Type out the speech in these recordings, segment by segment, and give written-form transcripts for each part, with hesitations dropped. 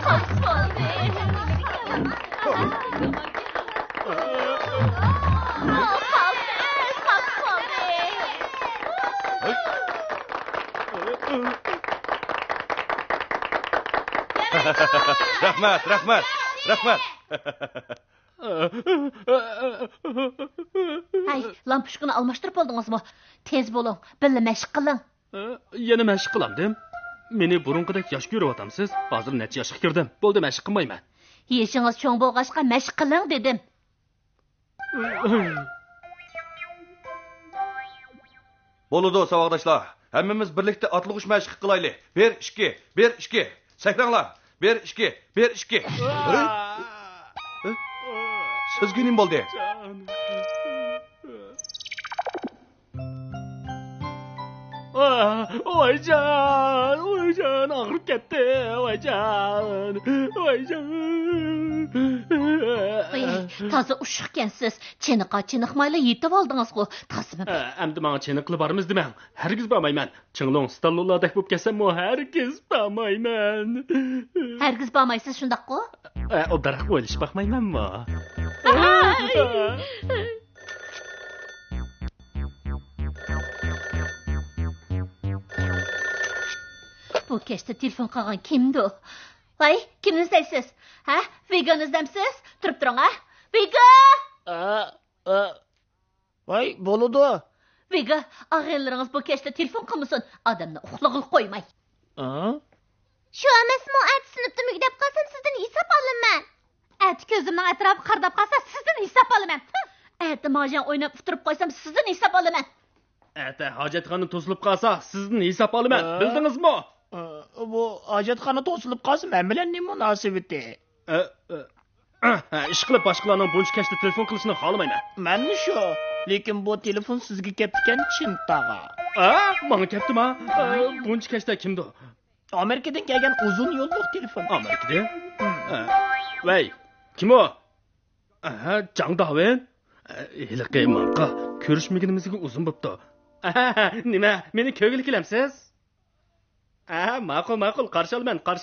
Qams bo'ldi. Rahmat. Hay, lampushkani almashtirib oldingizmi? Tez bo'ling, birga mashq qiling. Yana mashq qilamdim. Meni burunqidek yosh ko'ryapsiz. Hozir necha yoshga kirdim. Bo'ldi, mashq qilmayman. Yeshingiz cho'ng bo'lg'achqa mashq qiling dedim. Bo'ldi, savoqdoshlar. Hammamiz birlikda otliq mashq qilaylik. 1-2. Sakranglar. 1-2. Sizga nima bo'ldi? Voyjon, og'rib ketdi. Voyjon. Toza ushiqkansiz. Chiniqmayla yetib oldingiz-ku. Tasmi. Endi menga chiniqli bormiz demang. Hargiz bormayman. Chingling stallollardek bo'lib kelsam, hargiz bormayman. Hargiz bormaysiz shundaq-ku? O daraxt o'ylish baxmaymanmi? Bu kechda telefon qilgan kimdi? Voy, kimni istaysiz? Ha? Vigoni izdamsiz? Turib turing, ha? Vigo! Voy, bo'ldi. Vigo, og'aylaringiz bu kechda telefon qilmasin. Odamni uxlag'il qo'ymay. Shu emasmi, at sinibdim deb qolsam sizdan hisob olaman. At ko'zimning atrofi qardab qolsa sizdan hisob olaman. At mojan o'ynab turib qo'ysam sizdan hisob olaman. Ata hojatxona to'silib qolsa, sizdan hisob olaman. Bildingizmi? Bu hojatxona to'silib qolsa, men bilan nima munosabati? Ish qilib boshqalarning buncha kechda telefon qilishini xohlamayman. Meni shu, lekin bu telefon sizga ketgan chin tag'a. Menga ketdimi? Buncha kechda kimdi? Amerikadan kelgan uzun yo'lliq telefon. Amerikada? Voy, kim u? Jang Dawen. Hiliqi menga ko'rishmaganimizga uzun bo'pti. Nima, meni ko'ngil kelamsiz? Ma'qul, qarshi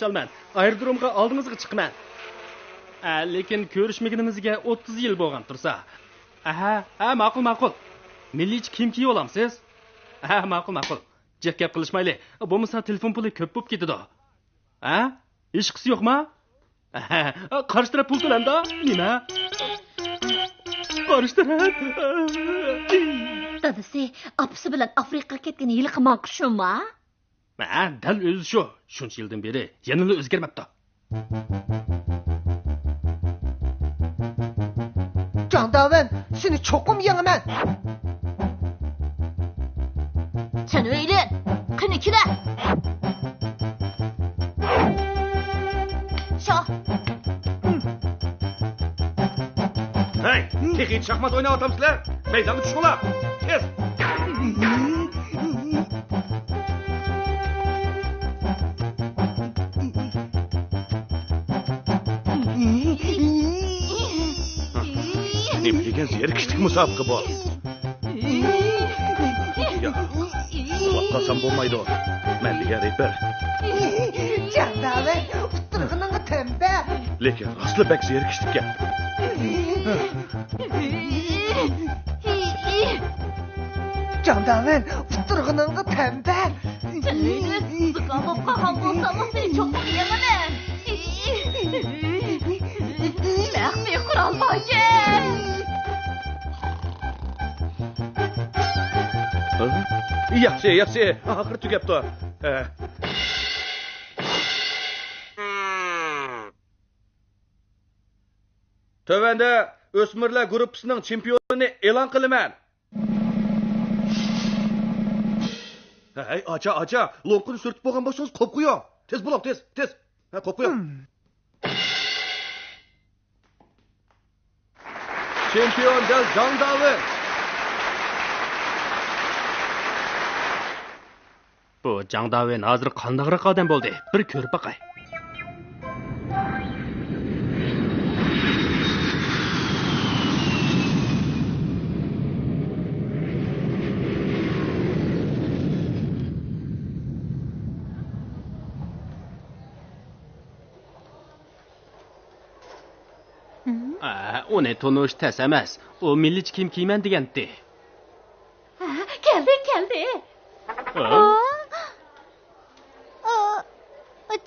olaman. Aerodromga oldingizga chiqaman. Lekin ko'rishmaganimizga 30 yil bo'lgan tursa. Ma'qul. Milliy kiyim kiyib olamsiz? Ma'qul. Jekkap qilishmayli. Bo'lmasa telefon puli ko'p bo'lib ketadi. Ishqisi yo'qmi? Qarshi taraf pul to'landa? Nima? Qarshi taraf. Dadasi, opasi bilan Afrikaga ketgan yili qilmoq shumi? Dal o'zi shu. Shuncha yildan beri yanada o'zgarmabdi. Candaven, seni çokum yiyemem. Sen öyle. Kını kile. Şah. Hey, texit şahmat oynayatamsizlar. Meydanga tushinglar. Tez. Ne bilegen zerikishlik musobaqa bor. Uxlasam bo'lmaydi. Men degan reper. Candaven, uttırgınını tembe. Lekin asli bak zerikishlikka. Candaven, uttırgınını tembe. Sen öyle. Sıkalım kahan bulsanız seni çok yiyemem. Mehmet kural bakın. Yaxshi. Axir tugabdi. Tövəndə o'smirlar guruhisining chempionini e'lon qilaman. Hey, acha, loqini surtib bo'lgan bo'lsangiz qo'yib qo'ying. Tez bo'ling, tez. Qo'yib qo'ying. Chempion del Jang Dawen. Bu Jang Dawen hozir qandaqroq odam bo'ldi? Bir ko'rib boqay. Uni tonish tas emas. U milliy kiyim kiyman degandi. Keldi.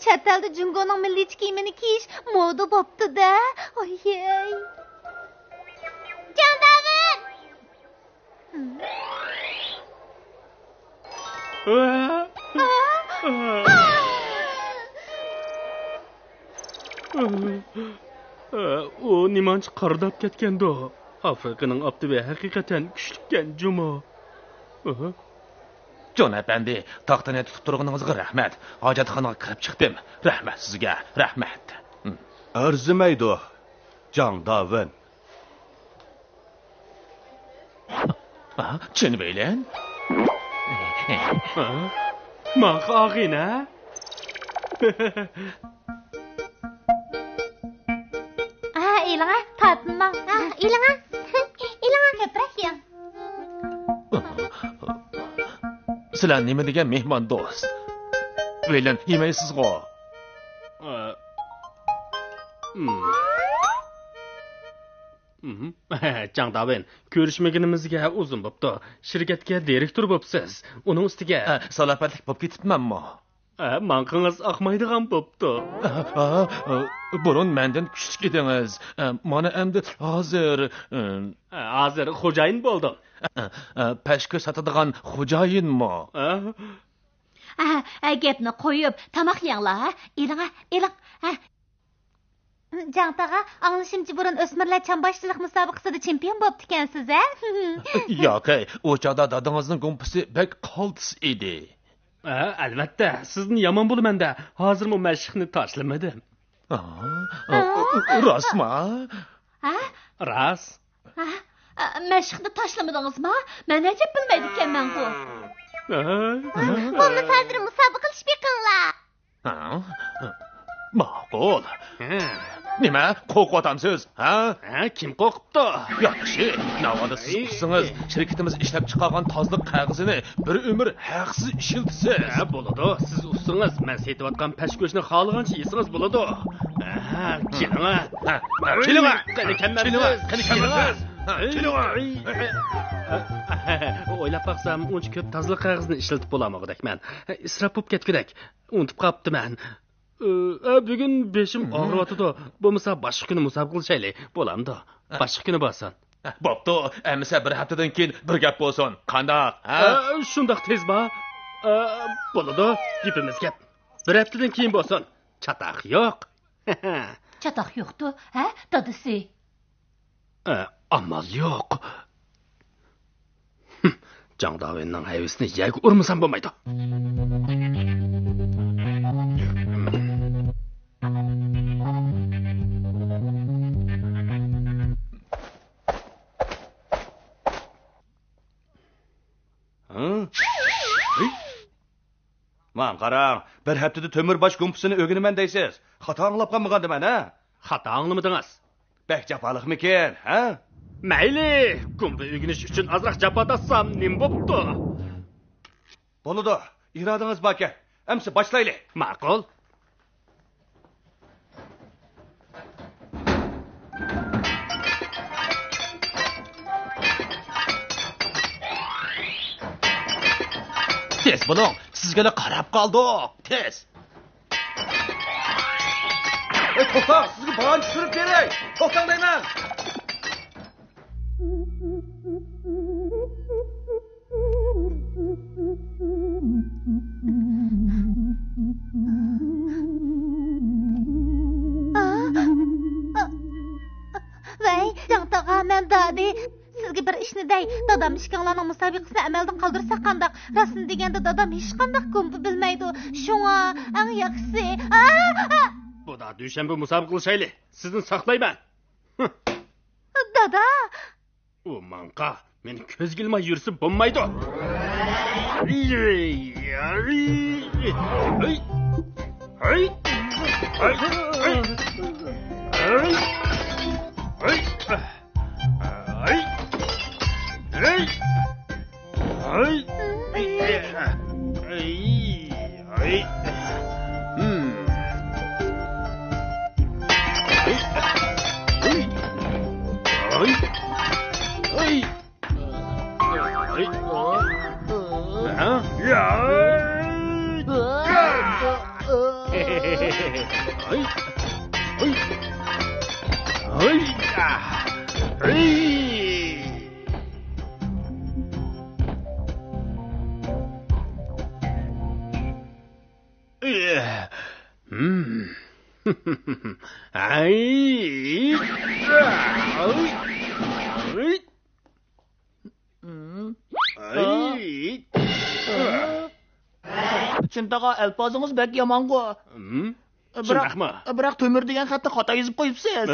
Chet elda Jungoning milliy kiyimini kiyish moda bo'pti-da. Oy-ey. Jandag'in! U nimanchi qardab ketgandi. Afrikaning Abduve haqiqatan kuchlikkan Jumo. Jon efendi, taxtini tutib turganingizga rahmat. Hojatxonaga kirib chiqdim. Rahmat sizga, rahmat. Arzimaydi. Jang Davin. Chin bilan? Maqag'ina? Ilanga tatmang. Ilanga. Ilanga ko'proq yeng. Sizlar nima degan mehmon do'st? Bilan yemaysiz-ku. Jang Davin, ko'rishmaganimizga uzun bo'pti. Shirkatga direktor bo'psiz. Uning ustiga Salobatlik bo'lib ketibmanmi? Manqingiz oqmaydigan bo'pti. Burun mendan kuchli edingiz. Mana endi hozir xo'jayin bo'ldim. Pashka sotadigan xo'jayinmi? Gapni qo'yib, tamoq yenglar. Iling. Jangtaga anglashimcha burun o'smirlar chamboshchilik musobaqasida chempion bo'lib ekansiz, Yo'q, u chog'da dadangizning kompisi bek qaltis edi. Albatta, sizni yomon bo'laman-da. Hozirmi mashqni tashlamadim. Rostmi? Rost. Mashqni tashlamadingizmi? Men ajab bilmaydi ekanman bu. Bo'lmasa hozir musobaqalashib yiqinglar. Ma'qul. Nima qo'rqotamsiz, Kim qo'rqibdi? Yaxshi, navoda siz qilsangiz, shirkatimiz ishlab chiqargan tozliq qog'ozini bir umr haqsiz ishiltisiz. Bo'ladi. Siz ustangiz, men setayotgan pashko'shni xohlagancha yesangiz bo'ladi. Keling. Qani kammasiz. O'ylab baqsam, uncha ko'p tozliq qog'ozni ishlatib bo'lamog'idakman. Isrof bo'lib ketgudak. Unutib qolibdiman. Bugun beshim og'riyotdi. Bo'lmasa boshqa kuni musobaqa qilishaylik. Bo'lamdi. Boshqa kuni bo'lsin. Bo'pti. Amisa bir haftadan keyin bir gap bo'lsin. Qandoq? Shundoq tezmi? Bo'ladi. Gapimiz gap. Bir haftadan keyin bo'lsin. Chatoq yo'q. Chatoq yo'qdi, dadasi. Amal yo'q. Jang Davinning hayvisini yag urmasam bo'lmaydi. Man qarang, bir haftada Tömürbaş kompusini o'g'inaman deysiz. Xato anglab qolmagandim ana. Xato anglamadingiz. Bek jafoliqmikin, Mayli, kumpa o'g'inish uchun azroq jafo tassam nim bo'pti. Bo'ladi, irodingiz bor ekan. Amsi boshlaylik. Ma'qul. Tez bo'ling, sizga qarab qoldik. Tez. To'xtang, sizga bayon tushirib kerak. To'xtang deyman. Vay, Jangtaga men dadi. Sizga bir ishni dey. Dadam ishkanlarning musobaqasini amaldan qoldirsa qandaq? Rasm deganda dadam hech qanday kompu bilmaydi. Shunga eng yaxshisi. Bu da dushanba musobaqa qilishaylik. Sizni saqlayman. Dada. U manqa, meni ko'zga ilmay yursa bo'lmaydi. Chintaga alpozingiz bek yomon-ku. Shundaqmi? Biroq Temur degan xatni xato yozib qo'yibsiz.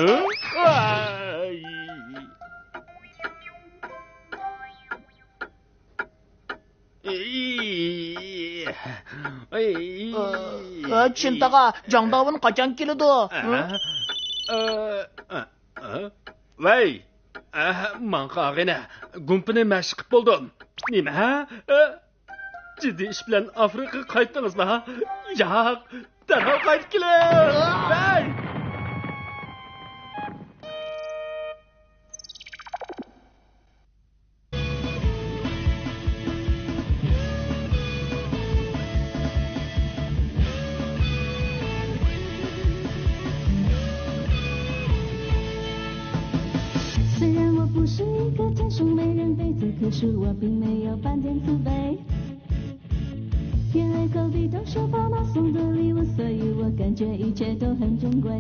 Chintaga Jangdavin qachon keladi? Voy, man qag'ina gumpini mashq qilib bo'ldim. Nima? Jiddiy ish bilan Afrikaga qaytdingizmi? Yo'q, darhol qaytib keling. Voy!不是一个天生美人杯子，可是我并没有半点自卑。天爱口地都是爸妈送的礼物，所以我感觉一切都很珍贵。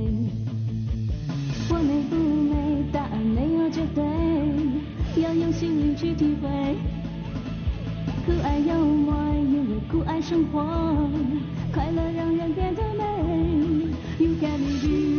我美不美，答案没有绝对，要用心灵去体会。酷爱幽默，因为酷爱生活，快乐让人变得美。You can be